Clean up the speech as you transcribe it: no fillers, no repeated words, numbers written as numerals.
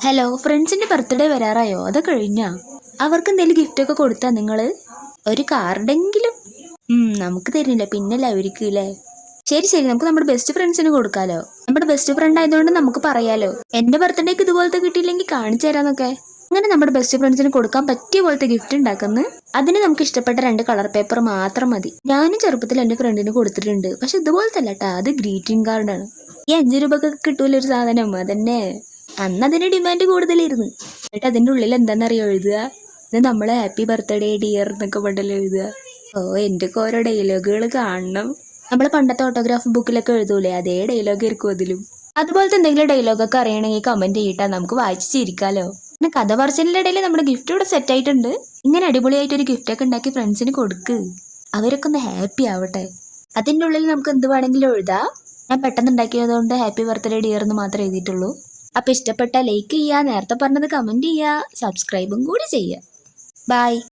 Hello, ഫ്രണ്ട്സിന്റെ birthday വരാറായോ? അത് കഴിഞ്ഞാ? അവർക്ക് എന്തെങ്കിലും ഗിഫ്റ്റ് ഒക്കെ കൊടുത്താ നിങ്ങള്? ഒരു കാർഡെങ്കിലും നമുക്ക് തരില്ല, പിന്നല്ലേ അവർക്ക് അല്ലേ? ശരി ശരി, നമുക്ക് നമ്മുടെ ബെസ്റ്റ് ഫ്രണ്ട്സിന് കൊടുക്കാലോ. നമ്മുടെ ബെസ്റ്റ് ഫ്രണ്ട് ആയതുകൊണ്ട് നമുക്ക് പറയാലോ, എന്റെ ബർത്ത്ഡേക്ക് ഇതുപോലത്തെ കിട്ടിയില്ലെങ്കിൽ കാണിച്ചു തരാന്നൊക്കെ. അങ്ങനെ നമ്മുടെ ബെസ്റ്റ് ഫ്രണ്ട്സിന് കൊടുക്കാൻ പറ്റിയ പോലത്തെ ഗിഫ്റ്റ് ഉണ്ടാക്കുന്നു. അതിന് നമുക്ക് ഇഷ്ടപ്പെട്ട 2 കളർ പേപ്പർ മാത്രം മതി. ഞാനും ചെറുപ്പത്തിൽ എന്റെ ഫ്രണ്ടിന് കൊടുത്തിട്ടുണ്ട്, പക്ഷെ ഇതുപോലത്തെ അല്ലട്ടാ, അത് ഗ്രീറ്റിംഗ് കാർഡാണ്. ഈ 5 രൂപക്ക് കിട്ടൂല ഒരു സാധനം, അതന്നെ. അന്ന് അതിന് ഡിമാൻഡ് കൂടുതലായിരുന്നു. എന്നിട്ട് അതിന്റെ ഉള്ളിൽ എന്താണെന്നറിയോ എഴുതുക? ഇത് നമ്മളെ ഹാപ്പി ബർത്ത്ഡേ ഡിയർ എന്നൊക്കെ പണ്ടല്ലോ എഴുതുക. ഓ, എൻ്റെ ഒക്കെ ഓരോ ഡയലോഗുകൾ കാണണം. നമ്മൾ പണ്ടത്തെ ഓട്ടോഗ്രാഫ് ബുക്കിലൊക്കെ എഴുതൂലേ, അതേ ഡയലോഗ് ആയിരിക്കും അതിലും. അതുപോലത്തെ എന്തെങ്കിലും ഡയലോഗൊക്കെ അറിയണമെങ്കിൽ കമന്റ് ചെയ്യട്ടാ, നമുക്ക് വായിച്ച് ചിരിക്കാലോ. പിന്നെ കഥ പറച്ചിലിന്റെ ഇടയിൽ നമ്മുടെ ഗിഫ്റ്റ് ഇവിടെ സെറ്റ് ആയിട്ടുണ്ട്. ഇങ്ങനെ അടിപൊളിയായിട്ട് ഒരു ഗിഫ്റ്റ് ഒക്കെ ഉണ്ടാക്കി ഫ്രണ്ട്സിന് കൊടുക്ക്. അവരൊക്കെ ഒന്ന് ഹാപ്പി ആവട്ടെ. അതിൻ്റെ ഉള്ളിൽ നമുക്ക് എന്ത് വേണമെങ്കിലും എഴുതാം. ഞാൻ പെട്ടെന്ന് ഉണ്ടാക്കിയതുകൊണ്ട് ഹാപ്പി ബർത്ത്ഡേ ഡിയർ എന്ന് മാത്രമേ എഴുതിയിട്ടുള്ളൂ. അപ്പൊ ഇഷ്ടപ്പെട്ട ലൈക്ക് ചെയ്യുക, നേരത്തെ പറഞ്ഞത് കമന്റ് ചെയ്യുക, സബ്സ്ക്രൈബും കൂടി ചെയ്യുക. ബൈ.